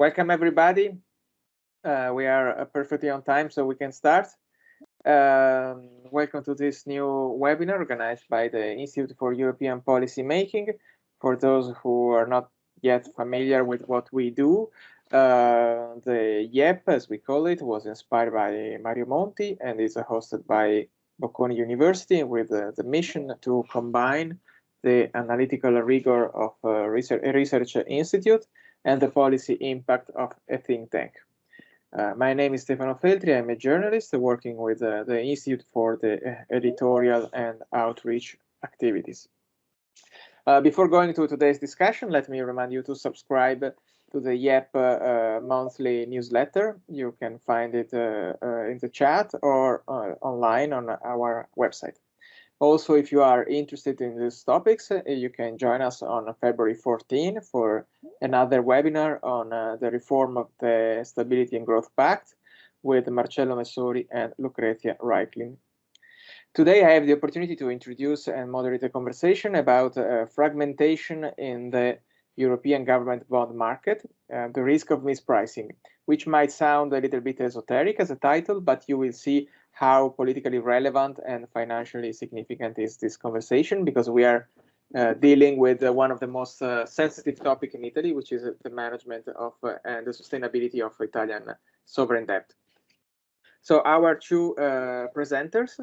Welcome, everybody. We are perfectly on time, so we can start. Welcome to this new webinar organized by the Institute for European Policy Making. For those who are not yet familiar with what we do, the YEP, as we call it, was inspired by Mario Monti and is hosted by Bocconi University with the mission to combine the analytical rigor of a research institute and the policy impact of a think tank. My name is Stefano Feltri. I'm a journalist working with the Institute for the Editorial and Outreach Activities. Before going to today's discussion, let me remind you to subscribe to the YEP monthly newsletter. You can find it in the chat or online on our website. Also, if you are interested in these topics, you can join us on February 14 for another webinar on the reform of the Stability and Growth Pact with Marcello Messori and Lucrezia Reichling. Today, I have the opportunity to introduce and moderate a conversation about fragmentation in the European government bond market, the risk of mispricing, which might sound a little bit esoteric as a title, but you will see how politically relevant and financially significant is this conversation, because we are dealing with one of the most sensitive topics in Italy, which is the management of and the sustainability of Italian sovereign debt. So our two presenters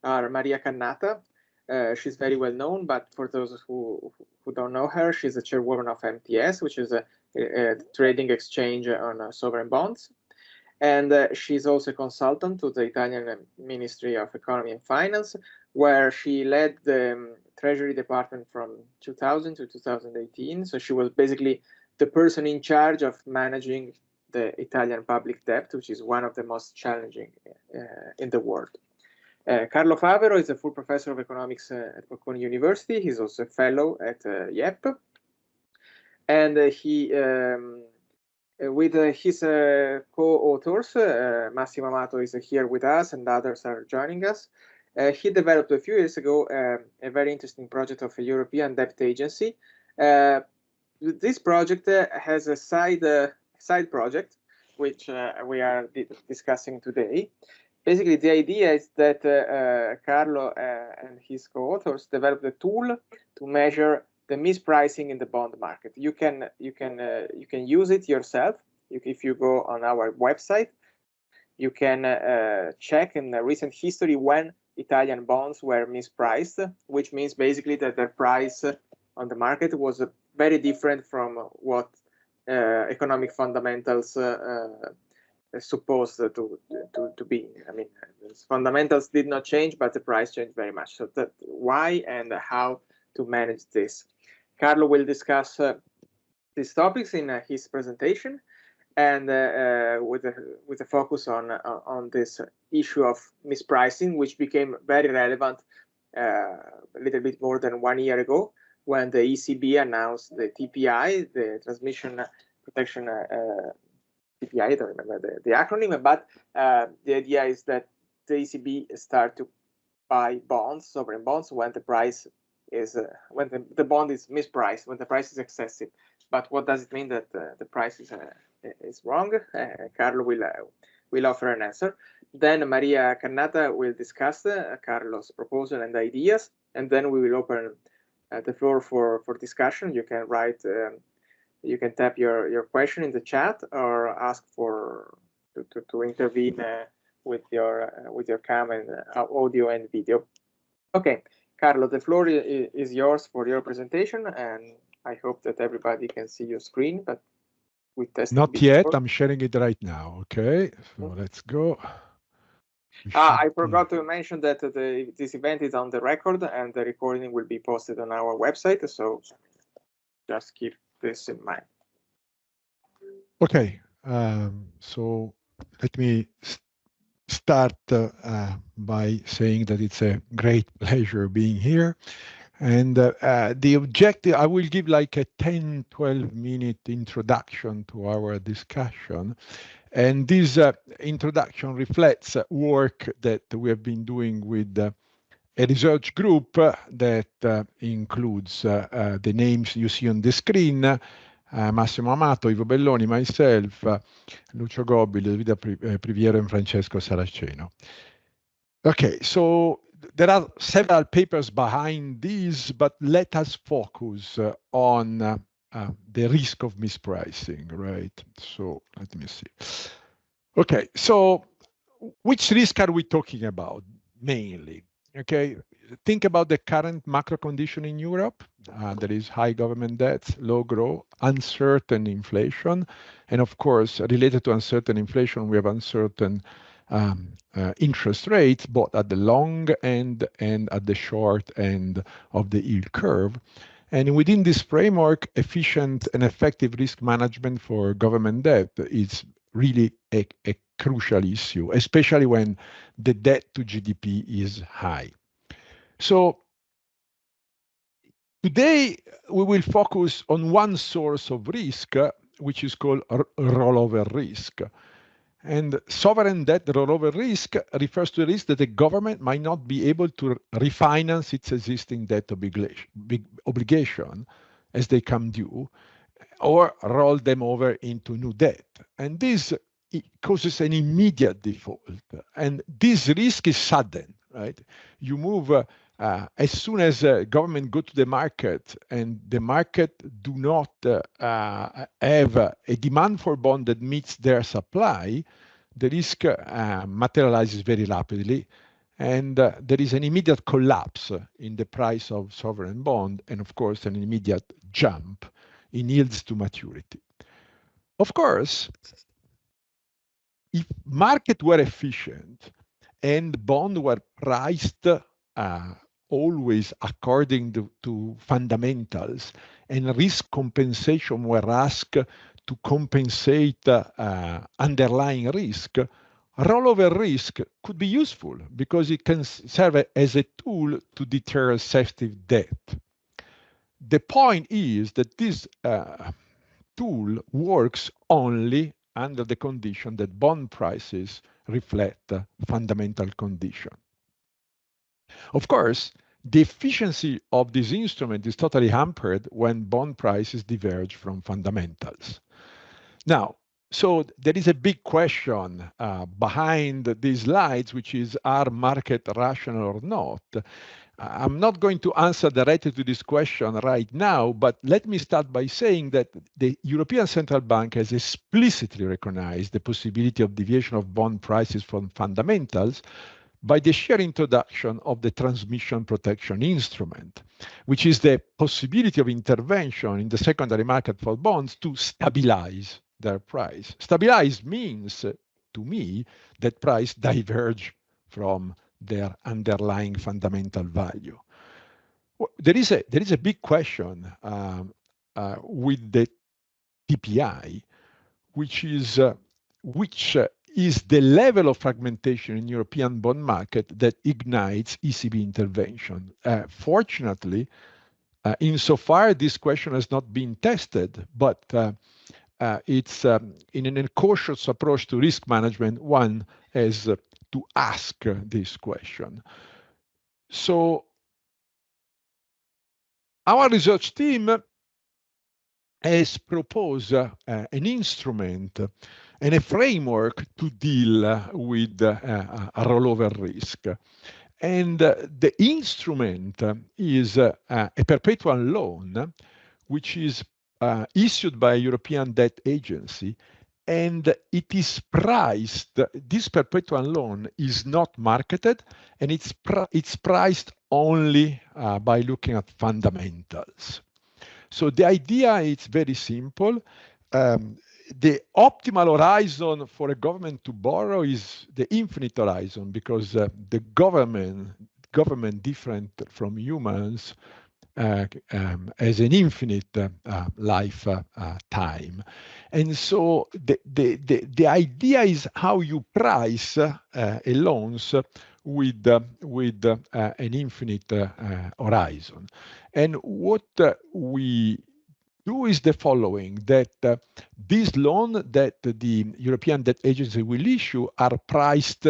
are Maria Cannata. She's very well known, but for those who don't know her, she's the chairwoman of MTS, which is a trading exchange on sovereign bonds. And she's also a consultant to the Italian Ministry of Economy and Finance, where she led the Treasury Department from 2000 to 2018. So she was basically the person in charge of managing the Italian public debt, which is one of the most challenging in the world. Carlo Favero is a full professor of economics at Bocconi University. He's also a fellow at YEP. And he with his co-authors, Massimo Amato is here with us and others are joining us. He developed a few years ago a very interesting project of a European debt agency. This project has a side project, which we are discussing today. Basically, the idea is that Carlo and his co-authors developed a tool to measure the mispricing in the bond market. You can use it yourself. If you go on our website, you can check in the recent history when Italian bonds were mispriced, which means basically that their price on the market was very different from what economic fundamentals supposed to be. I mean, fundamentals did not change, but the price changed very much. So that why and how to manage this. Carlo will discuss these topics in his presentation, and with a focus on this issue of mispricing, which became very relevant a little bit more than 1 year ago, when the ECB announced the TPI, the Transmission Protection TPI. I don't remember the acronym, but the idea is that the ECB start to buy bonds, sovereign bonds, when the price is when the bond is mispriced, when the price is excessive. But what does it mean that the price is wrong? Carlo will offer an answer. Then Maria Cannata will discuss Carlo's proposal and ideas, and then we will open the floor for discussion. You can write, you can type your question in the chat or ask to intervene with your cam and audio and video. Okay. Carlo, the floor is yours for your presentation, and I hope that everybody can see your screen, but we tested Not yet. I'm sharing it right now. Okay, so let's go. I forgot to mention that this event is on the record, and the recording will be posted on our website, so just keep this in mind. Okay, so let me start by saying that it's a great pleasure being here. And the objective, I will give like a 10-12 minute introduction to our discussion. And this introduction reflects work that we have been doing with a research group that includes the names you see on the screen, Massimo Amato, Ivo Belloni, myself, Lucio Gobbi, Ludovica Priviero, and Francesco Saraceno. Okay, so there are several papers behind these, but let us focus on the risk of mispricing, right? So let me see. Okay, so which risk are we talking about mainly? Okay, think about the current macro condition in Europe. There is high government debt, low growth, uncertain inflation, and of course, related to uncertain inflation, we have uncertain interest rates, both at the long end and at the short end of the yield curve. And within this framework, efficient and effective risk management for government debt is really a crucial issue, especially when the debt to GDP is high. So today, we will focus on one source of risk, which is called rollover risk. And sovereign debt rollover risk refers to the risk that the government might not be able to refinance its existing debt obligation as they come due, or roll them over into new debt. And this causes an immediate default. And this risk is sudden, right? You move as soon as government go to the market and the market do not have a demand for bond that meets their supply, the risk materializes very rapidly. And there is an immediate collapse in the price of sovereign bond, and of course, an immediate jump in yields to maturity. Of course, if market were efficient and bond were priced always according to fundamentals, and risk compensation were asked to compensate underlying risk, rollover risk could be useful because it can serve as a tool to deter excessive debt. The point is that this tool works only under the condition that bond prices reflect fundamental condition. Of course, the efficiency of this instrument is totally hampered when bond prices diverge from fundamentals. Now, so there is a big question behind these slides, which is, are market rational or not? I'm not going to answer directly to this question right now, but let me start by saying that the European Central Bank has explicitly recognized the possibility of deviation of bond prices from fundamentals by the sheer introduction of the transmission protection instrument, which is the possibility of intervention in the secondary market for bonds to stabilize their price. Stabilize means, to me, that price diverge from their underlying fundamental value. There is a big question with the TPI, which is the level of fragmentation in European bond market that ignites ECB intervention. Fortunately, insofar this question has not been tested, but it's in a cautious approach to risk management, one has to ask this question. So our research team has proposed an instrument and a framework to deal with a rollover risk. And the instrument is a perpetual loan, which is issued by a European debt agency, and it is priced. This perpetual loan is not marketed, and it's priced only by looking at fundamentals. So the idea is very simple. The optimal horizon for a government to borrow is the infinite horizon, because the government different from humans as an infinite lifetime. And so the idea is how you price a loans with an infinite horizon. And what we do is the following, that these loans that the European Debt Agency will issue are priced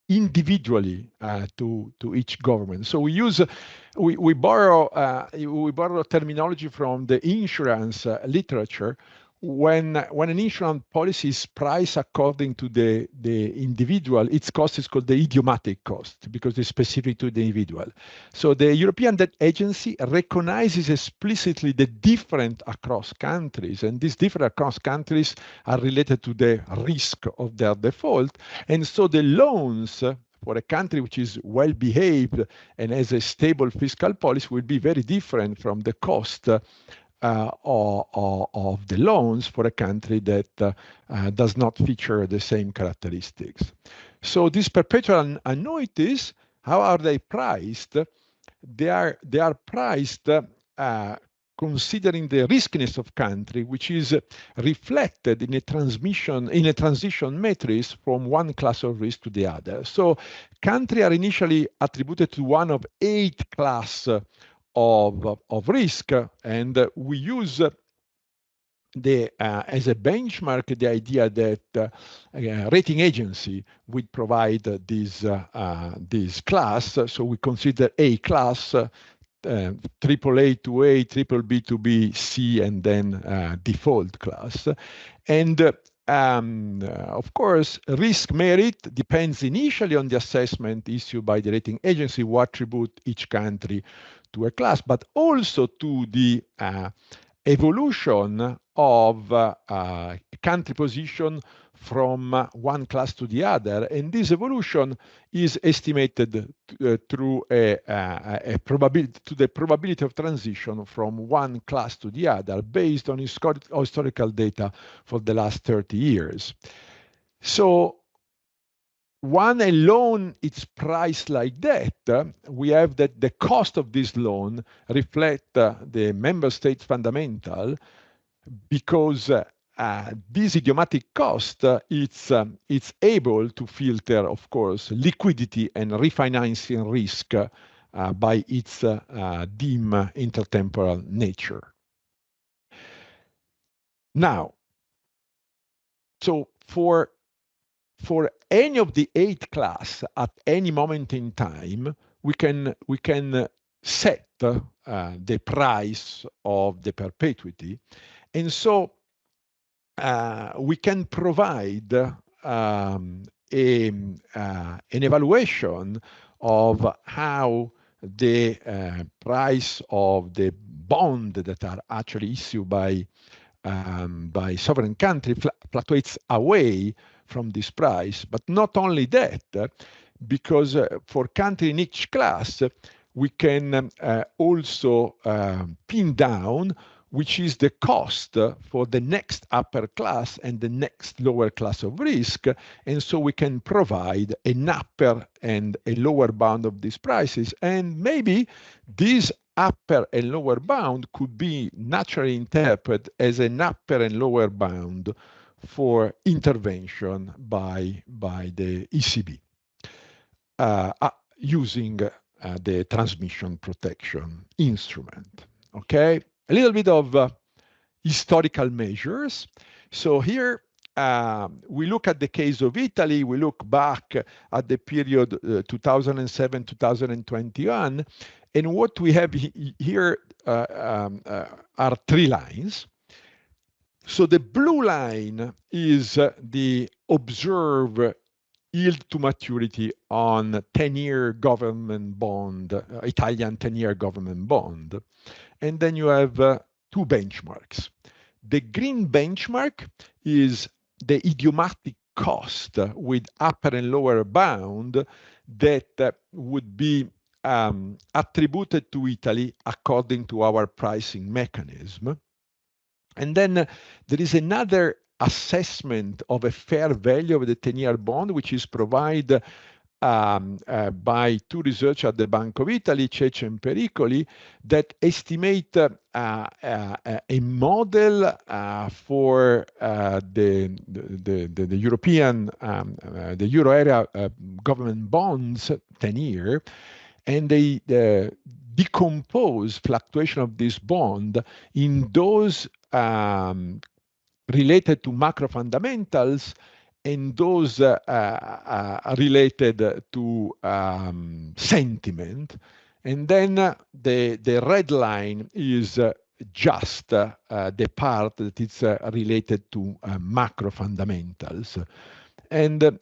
individually to each government. So we borrow terminology from the insurance literature. When an insurance policy is priced according to the individual, its cost is called the idiomatic cost because it's specific to the individual. So the European Debt Agency recognizes explicitly the different across countries, and these different across countries are related to the risk of their default. And so the loans for a country which is well behaved and has a stable fiscal policy will be very different from the cost of the loans for a country that does not feature the same characteristics. So these perpetual annuities, how are they priced? They are priced considering the riskiness of country, which is reflected in a transition matrix from one class of risk to the other. So countries are initially attributed to one of 8 classes of risk, and we use as a benchmark the idea that rating agency would provide this class. So we consider A class, triple A to A, triple B to B, C, and then default class. And of course, risk merit depends initially on the assessment issued by the rating agency, who attribute each country to a class, but also to the evolution of country position from one class to the other. And this evolution is estimated through the probability of transition from one class to the other based on historical data for the last 30 years. So when a loan is priced like that, we have that the cost of this loan reflect the member state fundamental, because this idiomatic cost it's able to filter, of course, liquidity and refinancing risk by its dim intertemporal nature. Now, so for any of the 8 class at any moment in time, we can set the price of the perpetuity, and so we can provide an evaluation of how the price of the bond that are actually issued by sovereign country fluctuates away from this price. But not only that, because for country in each class, we can also pin down which is the cost for the next upper class and the next lower class of risk. And so we can provide an upper and a lower bound of these prices. And maybe this upper and lower bound could be naturally interpreted as an upper and lower bound for intervention by the ECB using the transmission protection instrument. Okay, a little bit of historical measures. So here we look at the case of Italy. We look back at the period 2007-2021, and what we have here are 3 lines. So the blue line is the observed yield to maturity on 10-year government bond, Italian 10-year government bond. And then you have 2 benchmarks. The green benchmark is the idiomatic cost with upper and lower bound that would be attributed to Italy according to our pricing mechanism. And then there is another assessment of a fair value of the 10-year bond, which is provided by 2 researchers at the Bank of Italy, Cece and Pericoli, that estimate a model for the European, the Euro area government bonds 10-year, and they decompose fluctuation of this bond in those related to macro fundamentals and those related to sentiment. And then the red line is just the part that is related to macro fundamentals. And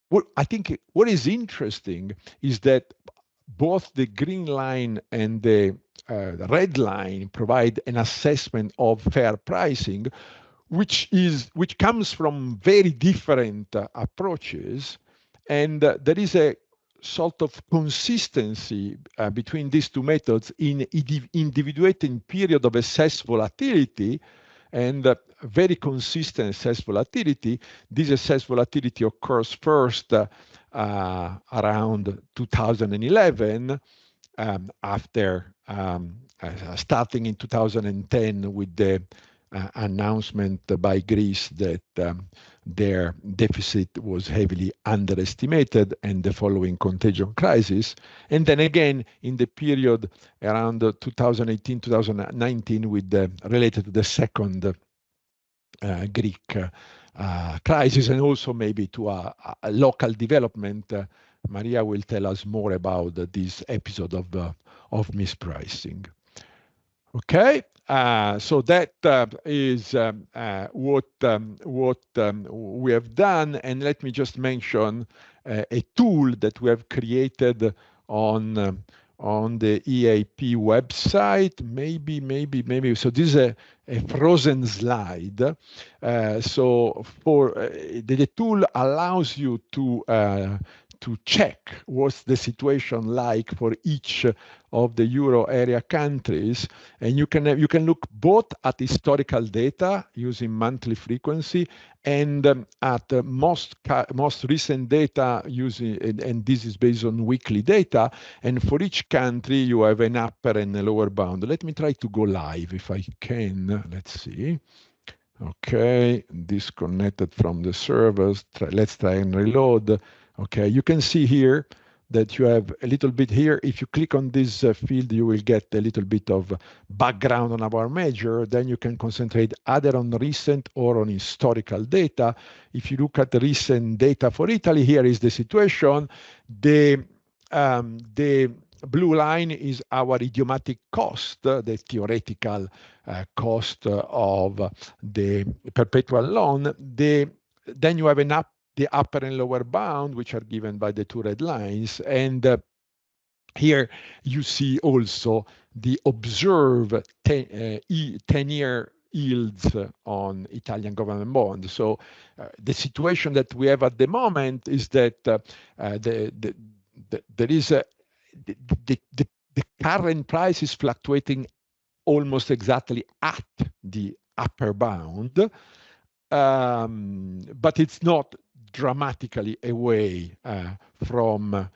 what I think what is interesting is that both the green line and the red line provide an assessment of fair pricing, which comes from very different approaches, and there is a sort of consistency between these two methods in individuating period of excess volatility and very consistent excess volatility. This excess volatility occurs first around 2011, after starting in 2010 with the announcement by Greece that their deficit was heavily underestimated and the following contagion crisis. And then again, in the period around 2018, 2019, with related to the second Greek crisis, and also maybe to a local development. Maria will tell us more about this episode of mispricing. Okay, so that is what we have done, and let me just mention a tool that we have created on the EAP website. Maybe. So this is a frozen slide. So for the tool allows you to check what's the situation like for each of the Euro area countries, and you can look both at historical data using monthly frequency and at most recent data using, and this is based on weekly data. And for each country, you have an upper and a lower bound. Let me try to go live if I can. Let's see. Okay, disconnected from the servers. Let's try and reload. Okay, you can see here that you have a little bit here. If you click on this field, you will get a little bit of background on our measure. Then you can concentrate either on recent or on historical data. If you look at the recent data for Italy, here is the situation. The blue line is our idiomatic cost, the theoretical cost of the perpetual loan. Then you have the upper and lower bound, which are given by the two red lines. And here you see also the observed 10-year yields on Italian government bonds. So the situation that we have at the moment is that there is the current price is fluctuating almost exactly at the upper bound, but it's not dramatically away from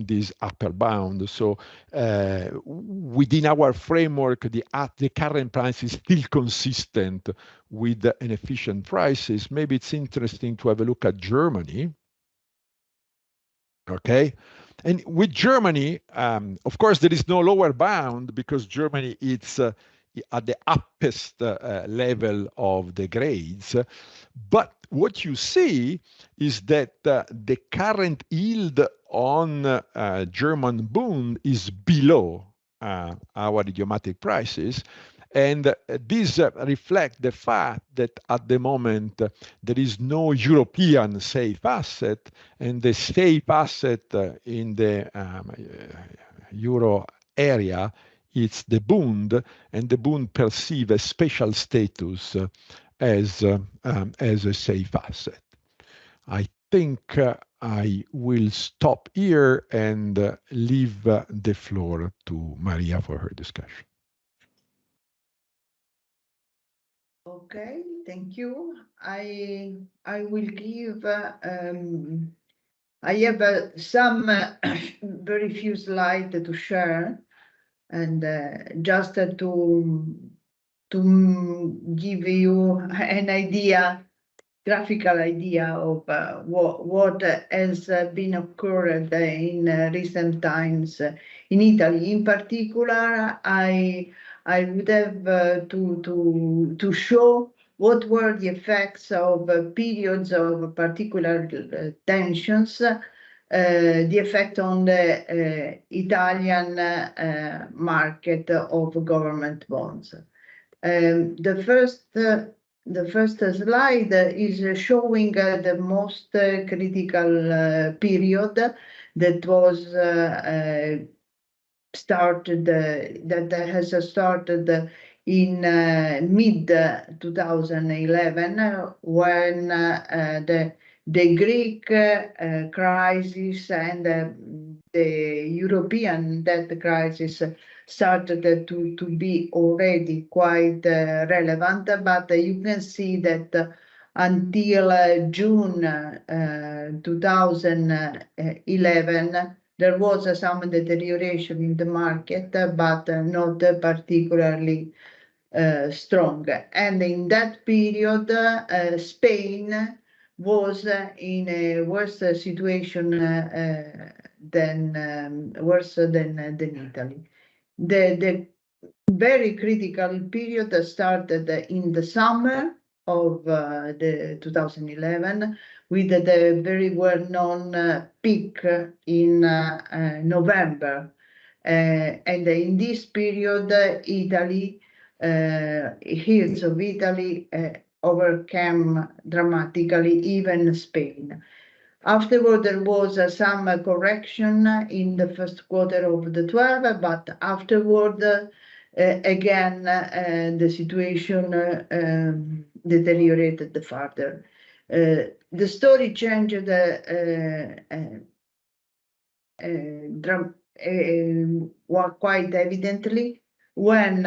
this upper bound. So within our framework, the current price is still consistent with an efficient prices. Maybe it's interesting to have a look at Germany. Okay, and with Germany, of course, there is no lower bound because Germany it's at the uppest level of the grades. But what you see is that the current yield on German bond is below our idiomatic prices. And this reflects the fact that at the moment there is no European safe asset, and the safe asset in the Euro area, it's the bond, and the bond perceives a special status as a safe asset. I think I will stop here and leave the floor to Maria for her discussion. Okay, thank you. I will give. I have some very few slides to share, and just to give you an idea, graphical idea of what has been occurred in recent times in Italy. In particular, I would have to show what were the effects of periods of particular tensions, the effect on the Italian market of government bonds. The first slide is showing the most critical period that was that has started in mid 2011 when the Greek crisis and the European debt crisis started to be already quite relevant, but you can see that until June 2011, there was some deterioration in the market, but not particularly strong. And in that period, Spain was in a worse situation worse than Italy. The very critical period started in the summer of the 2011 with the very well-known peak in November. And in this period, Italy, hills of Italy overcame dramatically even Spain. Afterward, there was some correction in the first quarter of the 12, but afterward, again, the situation deteriorated further. The story changed quite evidently when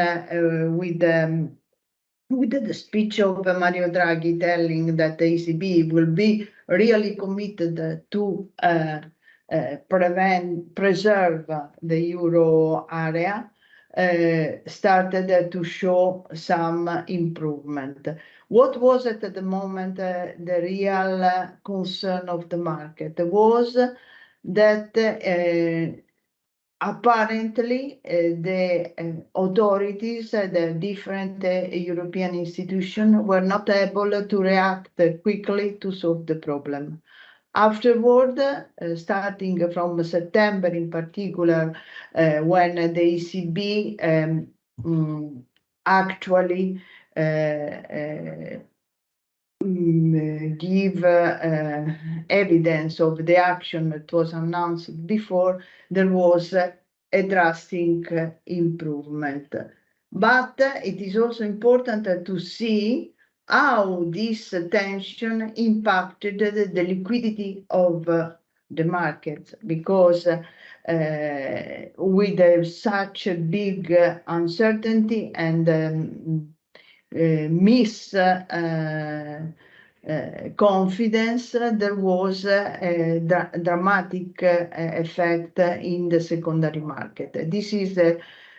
with the speech of Mario Draghi telling that the ECB will be really committed to preserve the euro area, started to show some improvement. What was at the moment the real concern of the market was that apparently, the authorities, the different European institutions were not able to react quickly to solve the problem. Afterward, starting from September in particular, when the ECB actually give evidence of the action that was announced before, there was a drastic improvement. But it is also important to see how this tension impacted the liquidity of the markets, because with such a big uncertainty and confidence, there was a dramatic effect in the secondary market. This is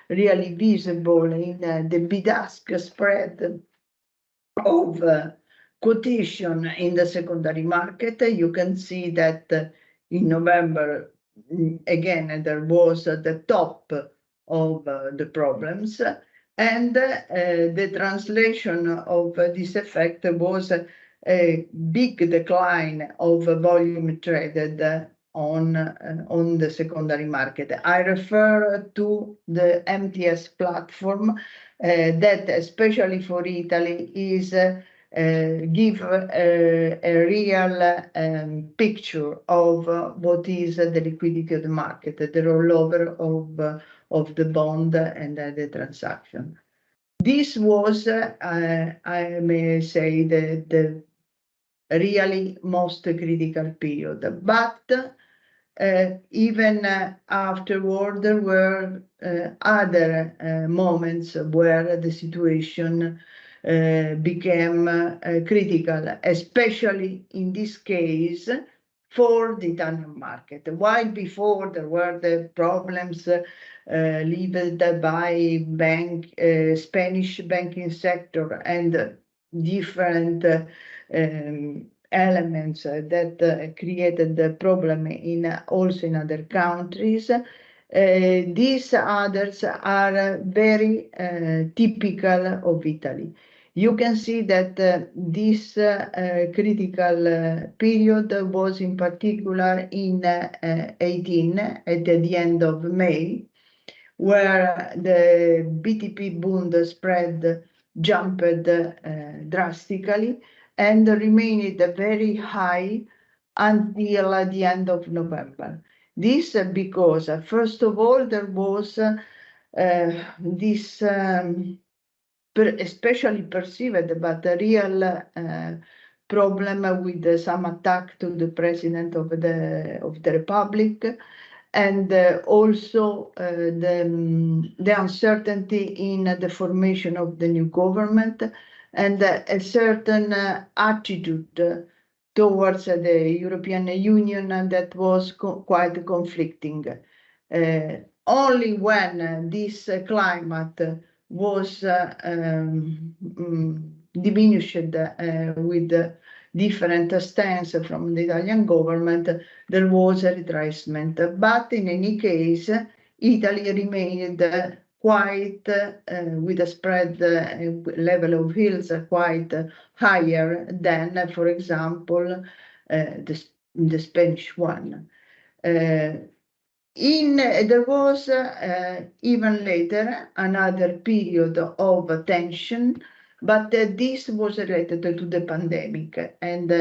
really visible in the bid-ask spread of quotation in the secondary market. You can see that in November, again, there was the top of the problems. And the translation of this effect was a big decline of volume traded on the secondary market. I refer to the MTS platform that, especially for Italy, is give a real picture of what is the liquidity of the market, the rollover of the bond and the transaction. This was, I may say, the really most critical period. But even afterward, there were other moments where the situation became critical, especially in this case for the Italian market. While before there were the problems led by Spanish banking sector and different elements that created the problem also in other countries. These others are very typical of Italy. You can see that this critical period was in particular in 18 at the end of May, where the BTP Bund spread jumped drastically and remained very high until the end of November. This because, first of all, there was this especially perceived, but a real problem with some attack to the president of the Republic, and also the uncertainty in the formation of the new government, and a certain attitude towards the European Union that was quite conflicting. Only when this climate was diminished with different stance from the Italian government, there was a retracement. But in any case, Italy remained quite with a spread level of yields quite higher than, for example, the Spanish one. There was even later another period of tension, but this was related to the pandemic. And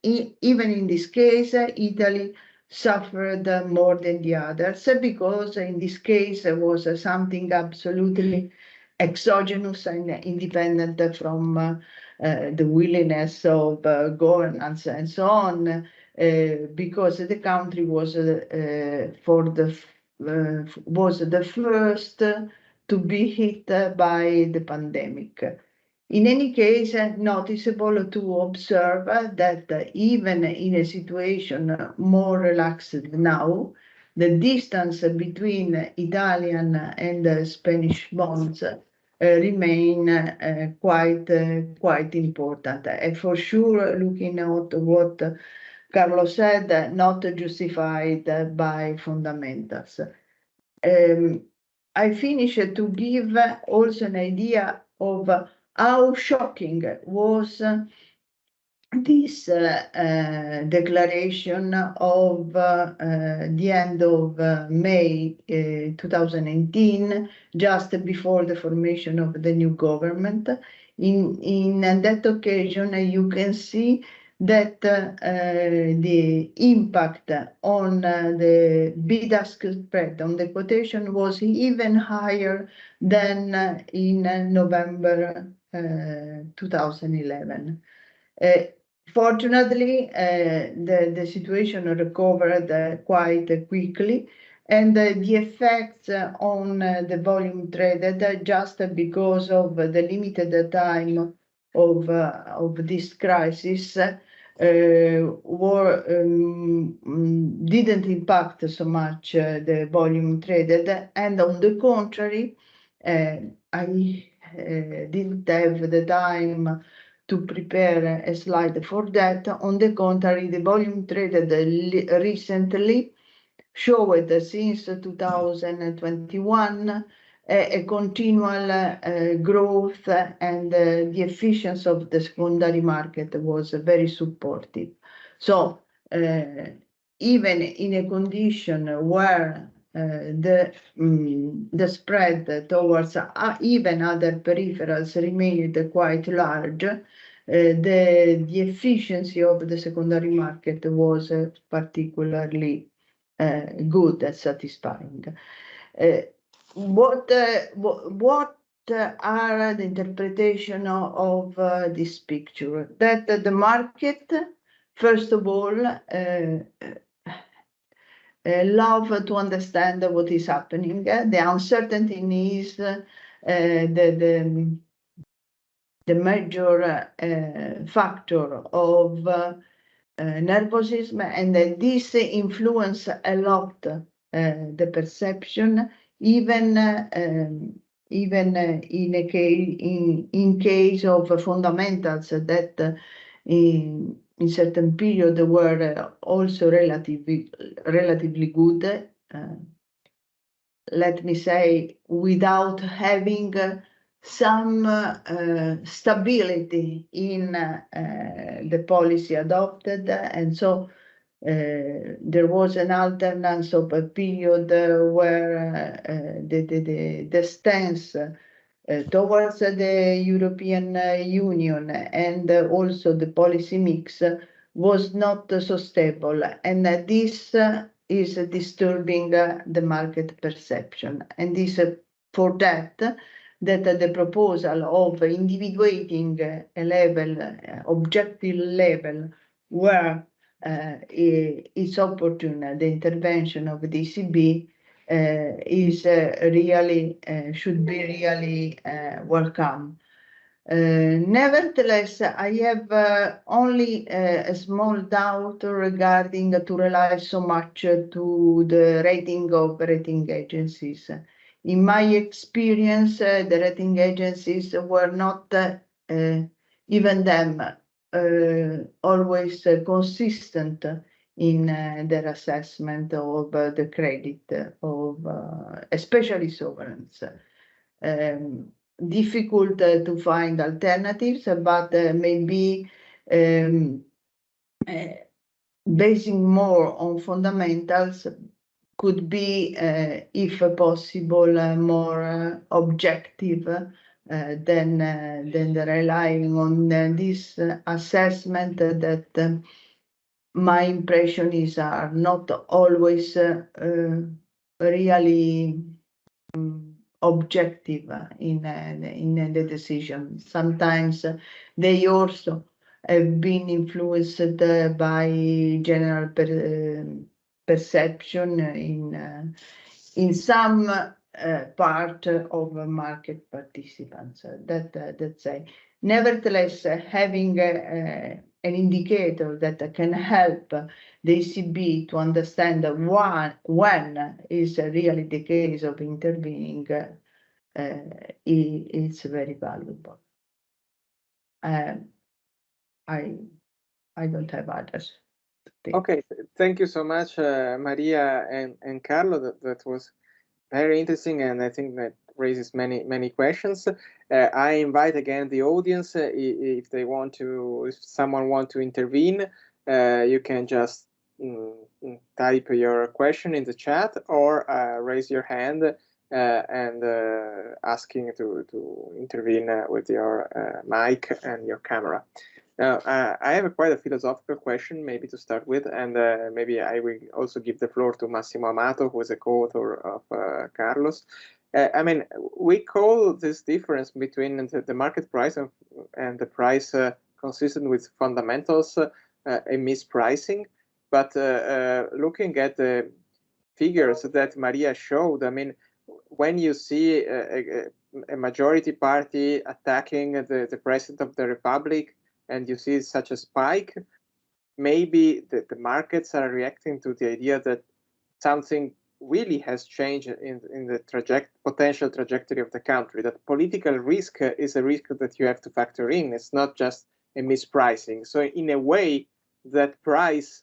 even in this case, Italy suffered more than the others, because in this case it was something absolutely exogenous and independent from the willingness of governance and so on. Because the country was the first to be hit by the pandemic. In any case, noticeable to observe that even in a situation more relaxed now, the distance between Italian and Spanish bonds remain quite important. And for sure, looking at what Carlo said, not justified by fundamentals. I finish to give also an idea of how shocking was this declaration of the end of May 2018, just before the formation of the new government. In that occasion, you can see that the impact on the bid-ask spread on the quotation was even higher than in November 2011. Fortunately, the situation recovered quite quickly, and the effects on the volume traded, just because of the limited time of this crisis, didn't impact so much the volume traded, and on the contrary, I didn't have the time to prepare a slide for that. On the contrary, the volume traded recently showed since 2021 a continual growth, and the efficiency of the secondary market was very supportive. So even in a condition where the spread towards even other peripherals remained quite large, the efficiency of the secondary market was particularly good and satisfying. What are the interpretation of this picture? That the market, first of all, love to understand what is happening. The uncertainty is the major factor of nervosism, and this influence a lot the perception, even in case of fundamentals that in certain period were also relatively good. Let me say, without having some stability in the policy adopted, and so there was an alternance of a period where the stance towards the European Union and also the policy mix was not so stable, and this is disturbing the market perception. And this for that the proposal of individuating a level, objective level, where it's opportune, the intervention of the ECB is really should be really welcome. Nevertheless, I have only a small doubt regarding to rely so much to the rating of rating agencies. In my experience, the rating agencies were not even them always consistent in their assessment of the credit of especially sovereigns. Difficult to find alternatives, but maybe basing more on fundamentals could be, if possible, more objective than the relying on this assessment that my impression is are not always really objective in the decision. Sometimes they also have been influenced by general perception in some part of market participants. That's say. Nevertheless, having an indicator that can help the ECB to understand when is really the case of intervening is very valuable. I don't have others. Okay, thank you so much, Maria and Carlo. That was very interesting, and I think that raises many questions. I invite again the audience, if they want to, if someone want to intervene, you can just type your question in the chat or raise your hand and asking to intervene with your mic and your camera. Now, I have quite a philosophical question, maybe to start with, and maybe I will also give the floor to Massimo Amato, who is a co-author of Carlos. I mean, we call this difference between the market price and the price consistent with fundamentals a mispricing. But looking at the figures that Maria showed, I mean, when you see a majority party attacking the President of the Republic, and you see such a spike, maybe the markets are reacting to the idea that something really has changed in the potential trajectory of the country, that political risk is a risk that you have to factor in. It's not just a mispricing. So in a way, that price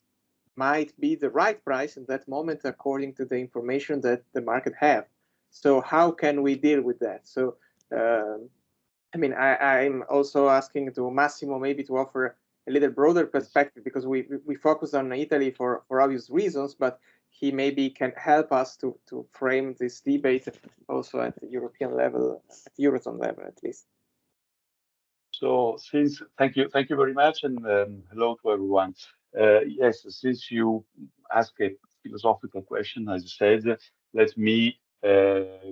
might be the right price in that moment according to the information that the market have. So how can we deal with that? So I mean, I'm also asking to Massimo maybe to offer a little broader perspective, because we focus on Italy for obvious reasons, but he maybe can help us to frame this debate also at the European level, at Eurozone level at least. So thank you very much, and hello to everyone. Yes, since you asked a philosophical question, as you said, let me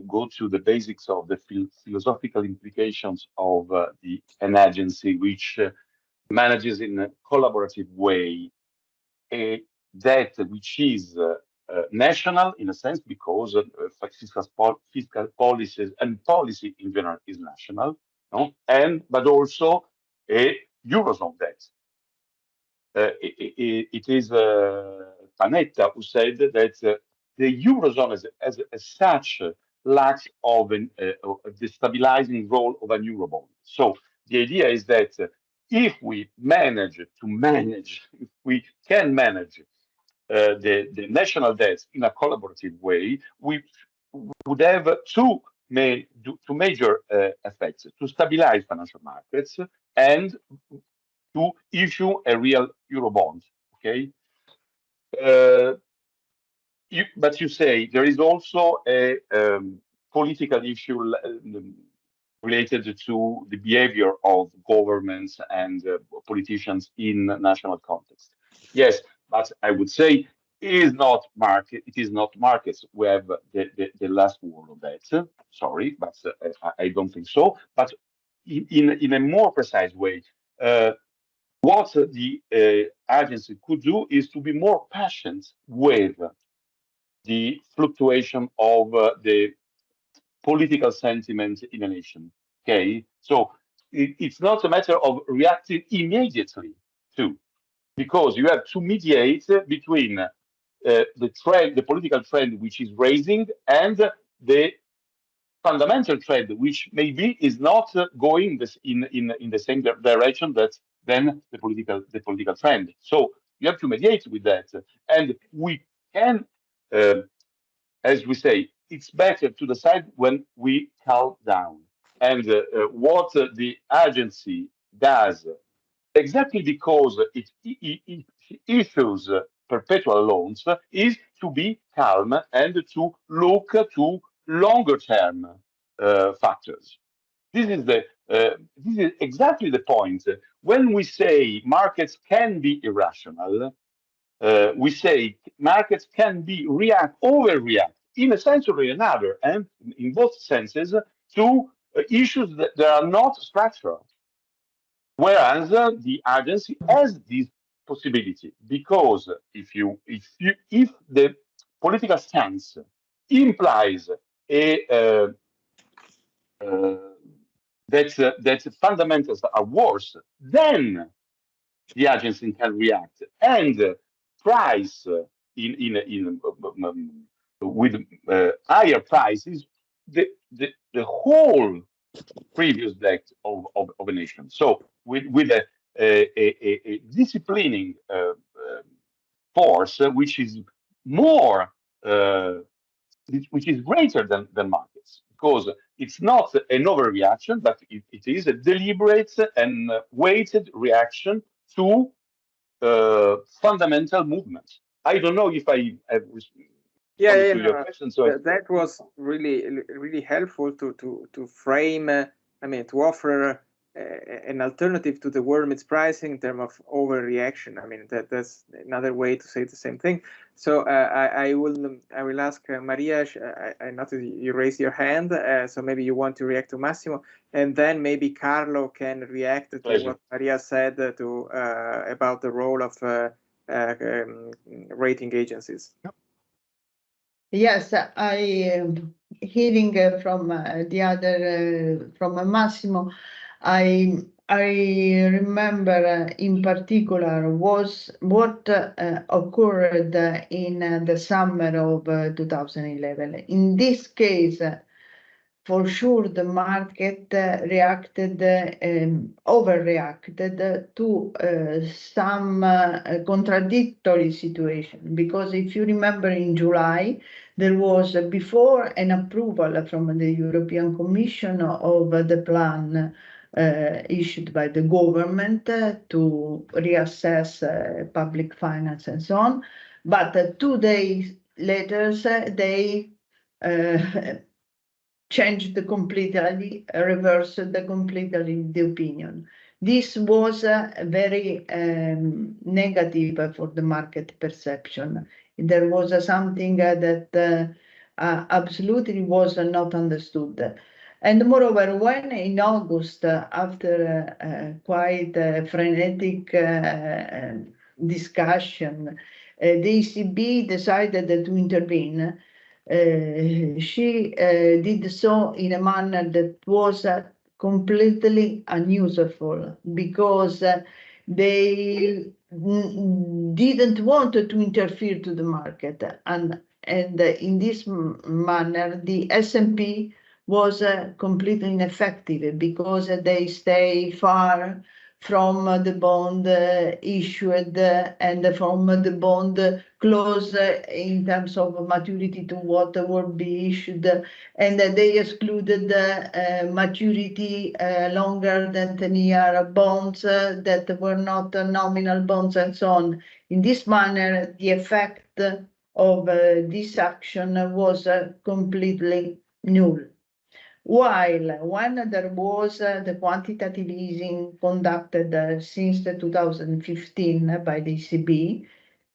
go to the basics of the philosophical implications of an agency which manages in a collaborative way a debt which is national in a sense, because fiscal policies and policy in general is national, no? But also a Eurozone debt. It is Panetta who said that the Eurozone as such lacks of the stabilizing role of an Eurobond. So the idea is that if we can manage the national debts in a collaborative way, we would have two main two major effects: to stabilize financial markets and to issue a real Eurobond. Okay. But you say there is also a political issue related to the behavior of governments and politicians in national context. Yes, but I would say it is not markets who have the last word on that. Sorry, but I don't think so. But in a more precise way, what the agency could do is to be more patient with the fluctuation of the political sentiment in a nation. Okay, so it's not a matter of reacting immediately to, because you have to mediate between the trend, the political trend which is raising, and the fundamental trend which maybe is not going in the same direction that then the political trend. So you have to mediate with that, and we can. As we say, it's better to decide when we calm down. And what the agency does, exactly because it issues perpetual loans, is to be calm and to look to longer term factors. This is exactly the point. When we say markets can be irrational, we say markets can be overreact in a sense or in another, and in both senses, to issues that are not structural. Whereas the agency has this possibility, because if the political stance implies that fundamentals are worse, then the agency can react and price with higher prices the whole previous debt of a nation. So with a disciplining force which is more which is greater than markets, because it's not an overreaction, but it is a deliberate and weighted reaction to fundamental movements. I don't know if I have responded to your question. So that was really helpful to frame. I mean, to offer an alternative to the worm pricing in terms of overreaction. I mean, that's another way to say the same thing. So I will ask Maria. I noticed you raised your hand, so maybe you want to react to Massimo, and then maybe Carlo can react to what Maria said about the role of rating agencies. Yep. Yes, I hearing from the other from Massimo. I remember in particular was what occurred in the summer of 2011. In this case, for sure, the market overreacted to some contradictory situation. Because if you remember, in July, there was before an approval from the European Commission of the plan issued by the government to reassess public finance and so on. But 2 days later, they changed completely, reversed completely the opinion. This was very negative for the market perception. There was something that absolutely was not understood. And moreover, when in August, after quite a frenetic discussion, the ECB decided to intervene, she did so in a manner that was completely unusual, because they didn't want to interfere to the market, and in this manner the S&P was completely ineffective, because they stay far from the bond issued and from the bond close in terms of maturity to what will be issued, and they excluded maturity longer than 10-year bonds that were not nominal bonds and so on. In this manner, the effect of this action was completely null. While when there was the quantitative easing conducted since 2015 by the ECB,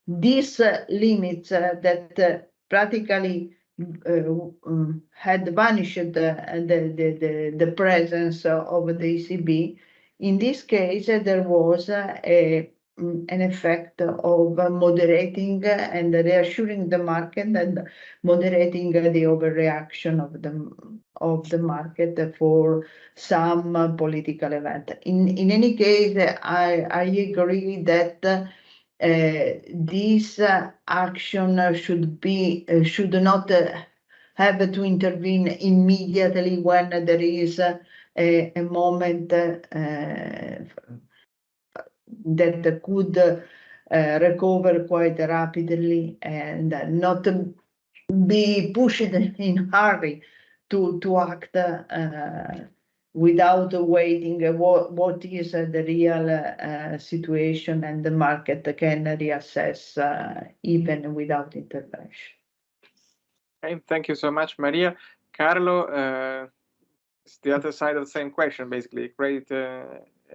these limits that practically had vanished the presence of the ECB. In this case, there was an effect of moderating and reassuring the market and moderating the overreaction of the market for some political event. In any case, I agree that this action should not have to intervene immediately when there is a moment that could recover quite rapidly and not be pushed in hurry to act without waiting what is the real situation, and the market can reassess even without intervention. Okay, thank you so much, Maria. Carlo, it's the other side of the same question, basically, credit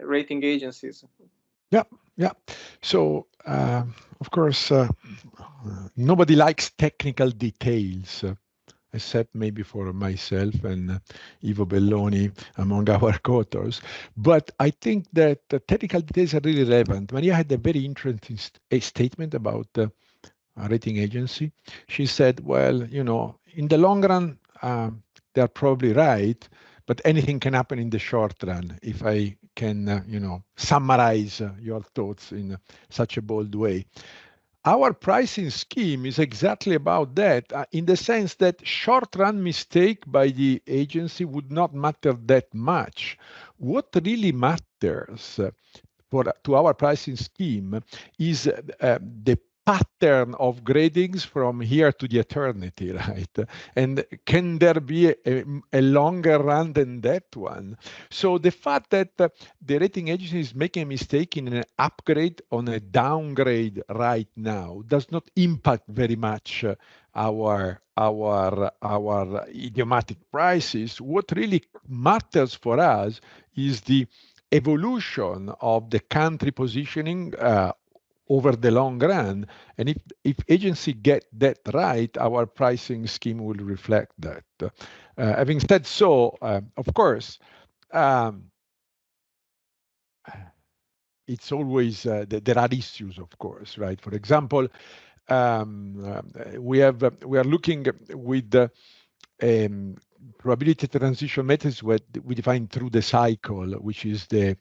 rating agencies. Yeah. So, of course, nobody likes technical details, except maybe for myself and Ivo Belloni among our co-authors. But I think that the technical details are really relevant. Maria had a very interesting statement about a rating agency. She said, well, in the long run, they're probably right, but anything can happen in the short run. If I can, summarize your thoughts in such a bold way. Our pricing scheme is exactly about that, in the sense that short-run mistake by the agency would not matter that much. What really matters to our pricing scheme is the pattern of gradings from here to the eternity, right? And can there be a longer run than that one? So the fact that the rating agency is making a mistake in an upgrade on a downgrade right now does not impact very much our idiomatic prices. What really matters for us is the evolution of the country positioning over the long run. And if agency get that right, our pricing scheme will reflect that. Having said so, of course, it's always, there are issues, of course, right? For example, we are looking with probability transition methods we define through the cycle, which is the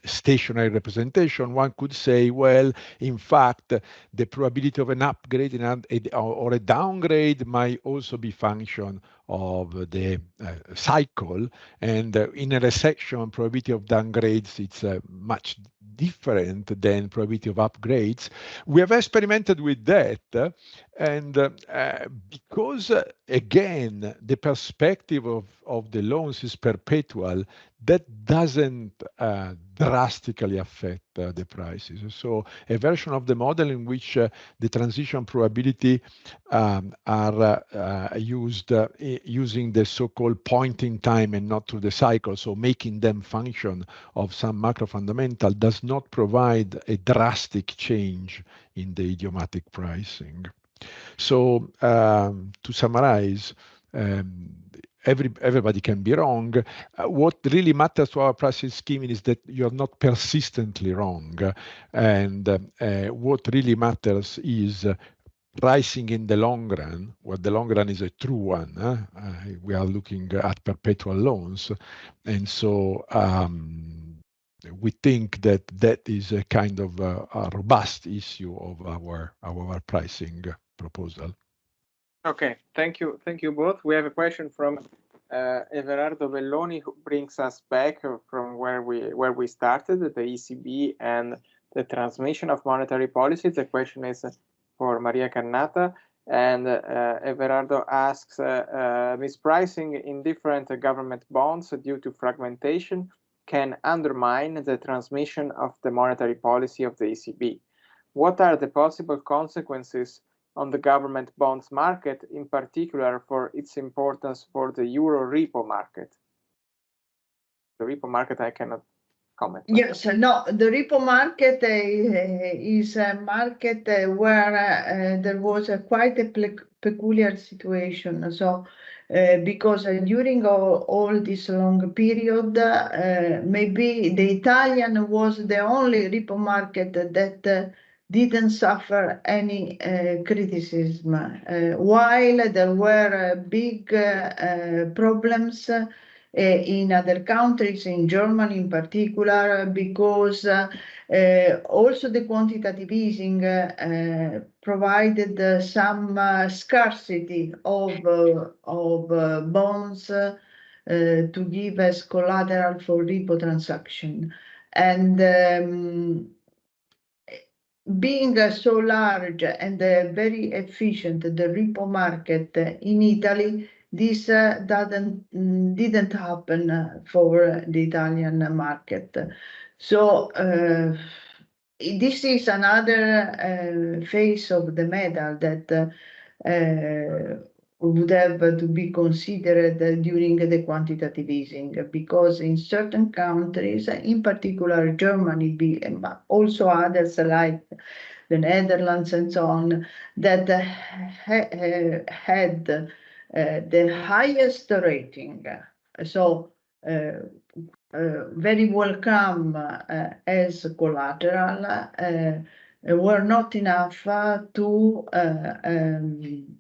stationary representation. One could say, well, in fact, the probability of an upgrade or a downgrade might also be function of the cycle. And in a recession, probability of downgrades, it's much different than probability of upgrades. We have experimented with that, and because again the perspective of the loans is perpetual, that doesn't drastically affect the prices. So a version of the model in which the transition probability are used using the so-called point in time and not through the cycle, so making them function of some macro fundamental, does not provide a drastic change in the idiomatic pricing. So to summarize, everybody can be wrong. What really matters to our pricing scheme is that you're not persistently wrong. And what really matters is pricing in the long run, where the long run is a true one. We are looking at perpetual loans. And so we think that that is a kind of a robust issue of our pricing proposal. Okay, thank you both. We have a question from Everardo Belloni, who brings us back from where we started, the ECB and the transmission of monetary policy. The question is for Maria Cannata, and Everardo asks, mispricing in different government bonds due to fragmentation can undermine the transmission of the monetary policy of the ECB. What are the possible consequences on the government bonds market, in particular for its importance for the euro repo market? The repo market I cannot comment on. Yes, no, the repo market is a market where there was quite a peculiar situation. So, because during all this long period, maybe the Italian was the only repo market that didn't suffer any criticism, while there were big problems in other countries, in Germany in particular, because also the quantitative easing provided some scarcity of bonds to give as collateral for repo transaction. And being so large and very efficient, the repo market in Italy, this didn't happen for the Italian market. So this is another face of the medal that would have to be considered during the quantitative easing, because in certain countries, in particular Germany, but also others like the Netherlands and so on, that had the highest rating. So very welcome as collateral, were not enough to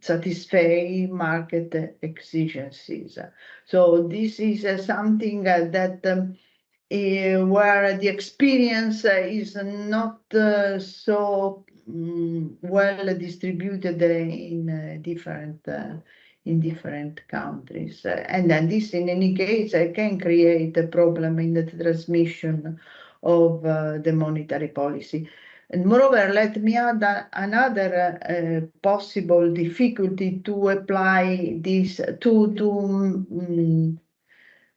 satisfy market exigencies. So this is something that where the experience is not so well distributed in different countries, and then this, in any case, can create a problem in the transmission of the monetary policy. And moreover, let me add another possible difficulty to apply this to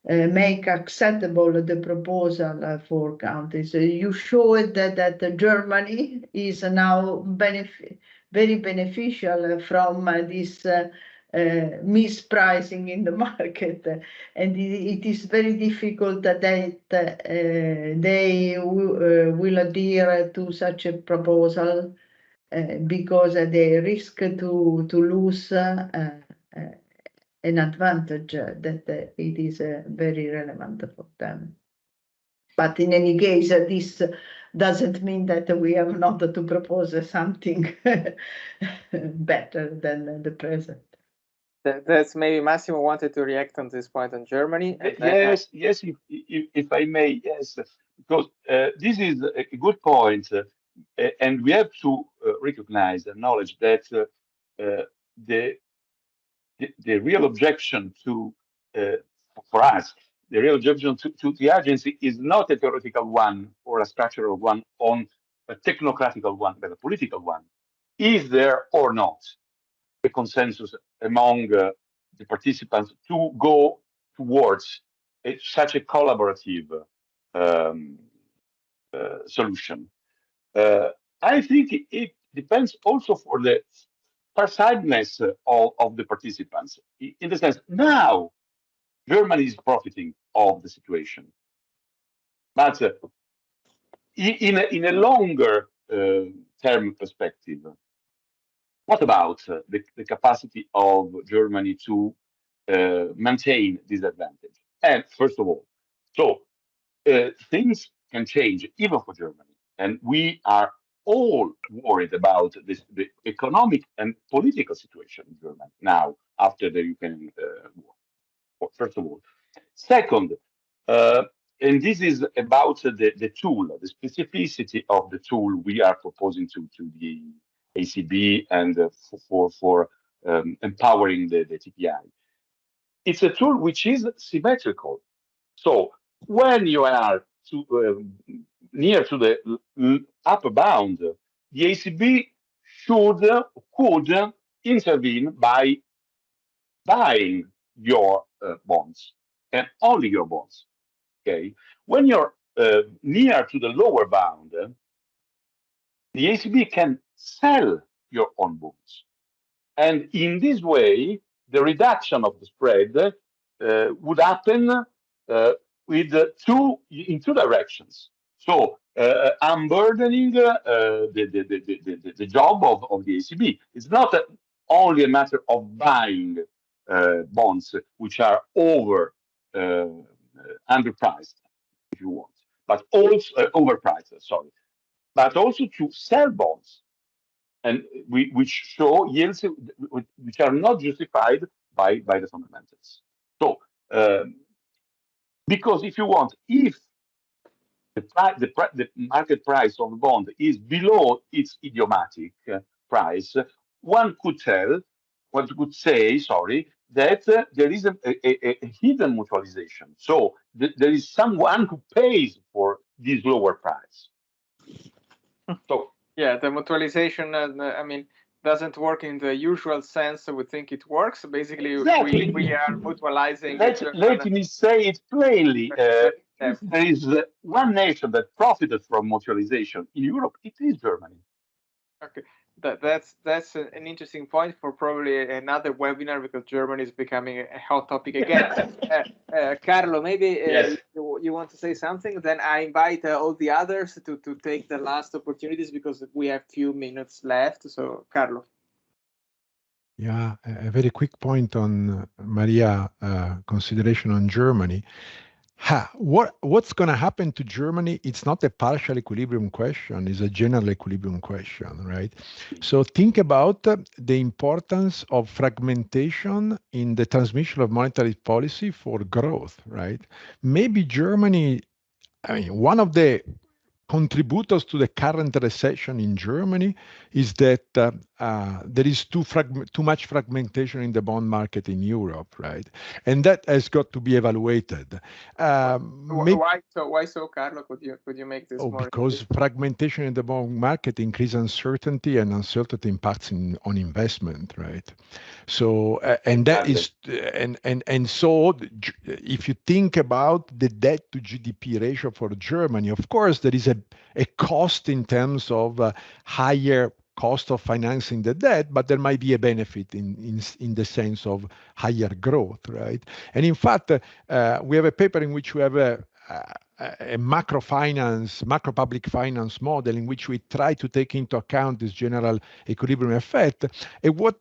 make acceptable the proposal for countries. You showed that Germany is now very beneficial from this mispricing in the market, and it is very difficult that they will adhere to such a proposal because they risk to lose an advantage that it is very relevant for them. But in any case, this doesn't mean that we have not to propose something better than the present. That's maybe Massimo wanted to react on this point on Germany. Yes, if I may, yes, because this is a good point, and we have to recognize, acknowledge that the real objection to, for us, the real objection to the agency is not a theoretical one or a structural one on a technocratical one, but a political one. Is there or not a consensus among the participants to go towards such a collaborative solution? I think it depends also for the farsightedness of the participants, in the sense now Germany is profiting of the situation, but in a longer term perspective, what about the capacity of Germany to maintain this advantage? And first of all, so things can change even for Germany, and we are all worried about the economic and political situation in Germany now after the Ukraine war. First of all, second, and this is about the tool, the specificity of the tool we are proposing to the ACB and for empowering the TPI. it's a tool which is symmetrical. So when you are near to the upper bound, the ECB could intervene by buying your bonds and only your bonds. Okay, when you're near to the lower bound, the ECB can sell your own bonds, and in this way, the reduction of the spread would happen in two directions. So unburdening the job of the ECB. It's not only a matter of buying bonds which are underpriced, if you want, but also overpriced. Sorry, but also to sell bonds, and which show yields which are not justified by the fundamentals. So, because if you want, if the market price of the bond is below its idiomatic price, one could say, sorry, that there is a hidden mutualization. So there is someone who pays for this lower price. So yeah, the mutualization, I mean, doesn't work in the usual sense we think it works. Basically, exactly. we are mutualizing. Let me say it plainly. If there is one nation that profited from mutualization in Europe, it is Germany. Okay, that's an interesting point for probably another webinar, because Germany is becoming a hot topic again. Carlo, maybe yes. you want to say something? Then I invite all the others to take the last opportunities, because we have few minutes left. So, Carlo. Yeah, a very quick point on Maria consideration on Germany. What's going to happen to Germany? It's not a partial equilibrium question, it's a general equilibrium question, right? So think about the importance of fragmentation in the transmission of monetary policy for growth, right? Maybe Germany, I mean, one of the contributors to the current recession in Germany is that there is too much fragmentation in the bond market in Europe, right? And that has got to be evaluated. Why so, Carlo? Could you make this more? Because fragmentation in the bond market increases uncertainty, and uncertainty impacts on investment, right? So and that is and so if you think about the debt to GDP ratio for Germany, of course there is a cost in terms of higher cost of financing the debt, but there might be a benefit in the sense of higher growth, right? And in fact, we have a paper in which we have a macro public finance model in which we try to take into account this general equilibrium effect. And what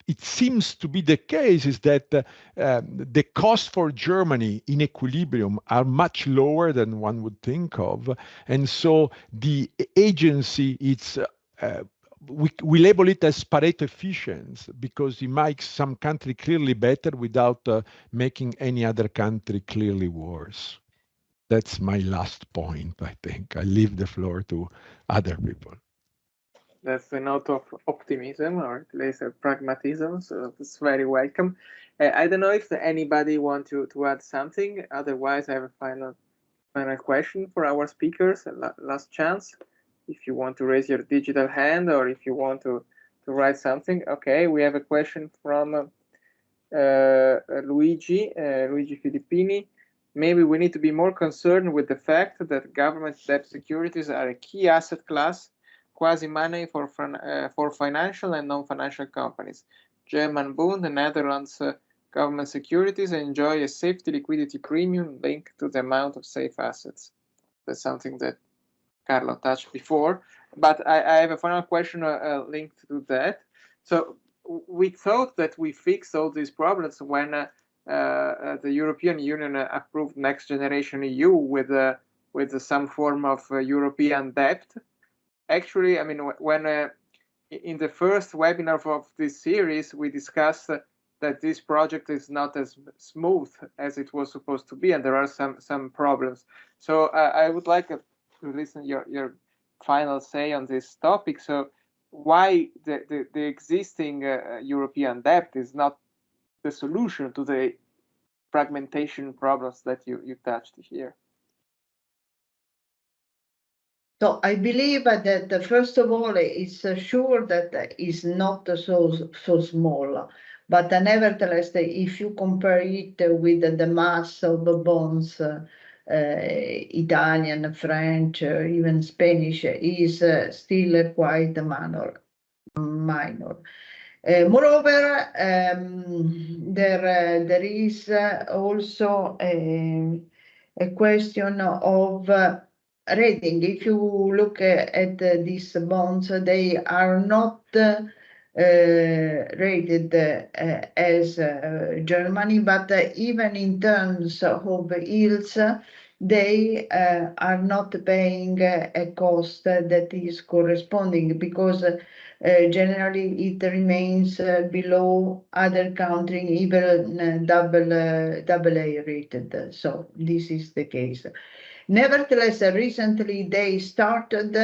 it seems to be the case is that the cost for Germany in equilibrium are much lower than one would think of. And so the agency, it's we label it as Pareto efficiency because it makes some country clearly better without making any other country clearly worse. That's my last point, I think. I leave the floor to other people. That's a note of optimism, or at least pragmatism, so it's very welcome. I don't know if anybody want to add something. Otherwise, I have a final question for our speakers. Last chance. If you want to raise your digital hand, or if you want to write something. Okay, we have a question from Luigi Filippini. Maybe we need to be more concerned with the fact that government debt securities are a key asset class, quasi-money for financial and non-financial companies. German Bund, the Netherlands government securities enjoy a safety liquidity premium linked to the amount of safe assets. That's something that Carlo touched before, but I have a final question linked to that. So we thought that we fixed all these problems when the European Union approved Next Generation EU with some form of European debt. Actually, I mean, when in the first webinar of this series, we discussed that this project is not as smooth as it was supposed to be, and there are some problems. So I would like to listen your final say on this topic. So why the existing European debt is not the solution to the fragmentation problems that you touched here? So I believe that first of all, it's sure that is not so small, but nevertheless, if you compare it with the mass of bonds, Italian, French, even Spanish, is still quite minor. Moreover, there is also a question of rating. If you look at these bonds, they are not rated as Germany, but even in terms of yields, they are not paying a cost that is corresponding, because generally it remains below other countries, even double A rated. So this is the case. Nevertheless, recently they started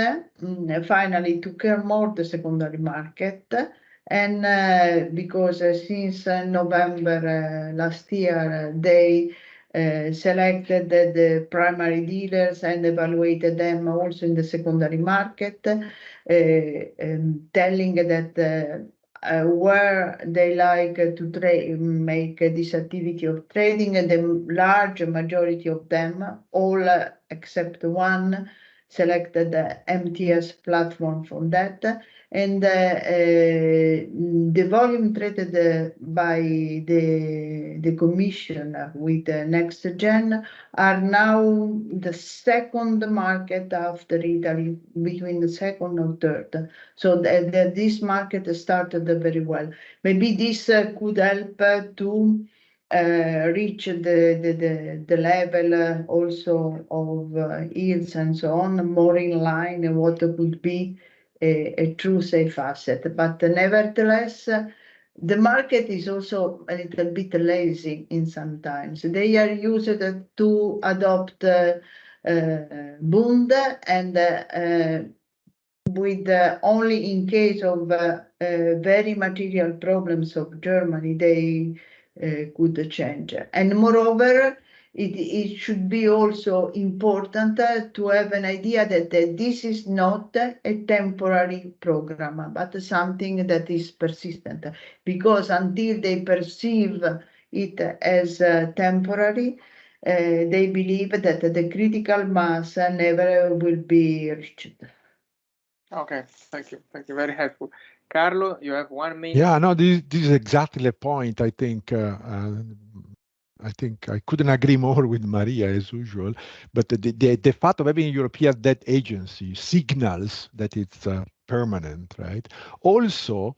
finally to care more the secondary market, and because since November last year they selected the primary dealers and evaluated them also in the secondary market, telling that where they like to make this activity of trading, and the large majority of them, all except one, selected the MTS platform for that. And the volume traded by the commission with Next Gen are now the second market after Italy, between the second and third. So this market started very well. Maybe this could help to reach the level also of yields and so on, more in line with what could be a true safe asset. But nevertheless, the market is also a little bit lazy in sometimes. They are used to adopt Bund, and with only in case of very material problems of Germany, they could change. And moreover, it should be also important to have an idea that this is not a temporary program, but something that is persistent, because until they perceive it as temporary, they believe that the critical mass never will be reached. Okay, thank you. Thank you. Very helpful. Carlo, you have 1 minute. Yeah, no, this is exactly the point. I think I couldn't agree more with Maria as usual. But the fact of having a European debt agency signals that it's permanent, right? Also,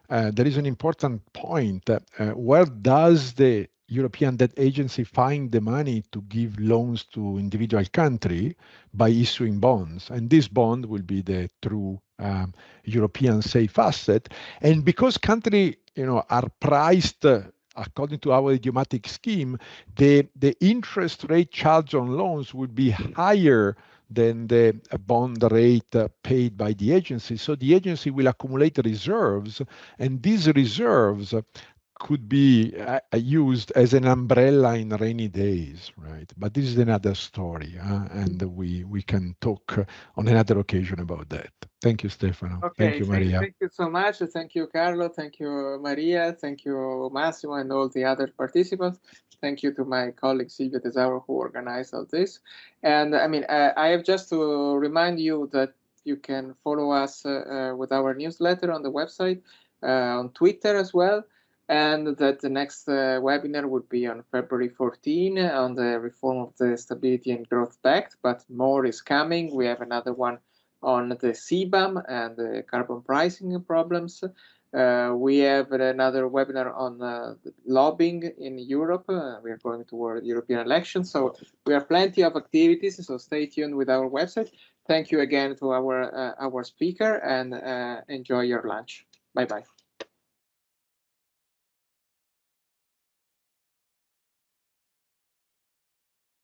there is an important point. Where does the European debt agency find the money to give loans to individual country? By issuing bonds, and this bond will be the true European safe asset. And because countries, are priced according to our idiomatic scheme, the interest rate charged on loans would be higher than the bond rate paid by the agency. So the agency will accumulate reserves, and these reserves could be used as an umbrella in rainy days, right? But this is another story, and we can talk on another occasion about that. Thank you, Stefano. Okay, thank you, Maria. Thank you so much. Thank you, Carlo. Thank you, Maria. Thank you, Massimo, and all the other participants. Thank you to my colleague Silvia Tesaro, who organized all this. And I have just to remind you that you can follow us with our newsletter on the website, on Twitter as well, and that the next webinar would be on February 14 on the reform of the Stability and Growth Pact, but more is coming. We have another one on the CBAM and the carbon pricing problems. We have another webinar on lobbying in Europe. We are going toward European elections, so we have plenty of activities, so stay tuned with our website. Thank you again to our speaker, and enjoy your lunch. Bye-bye.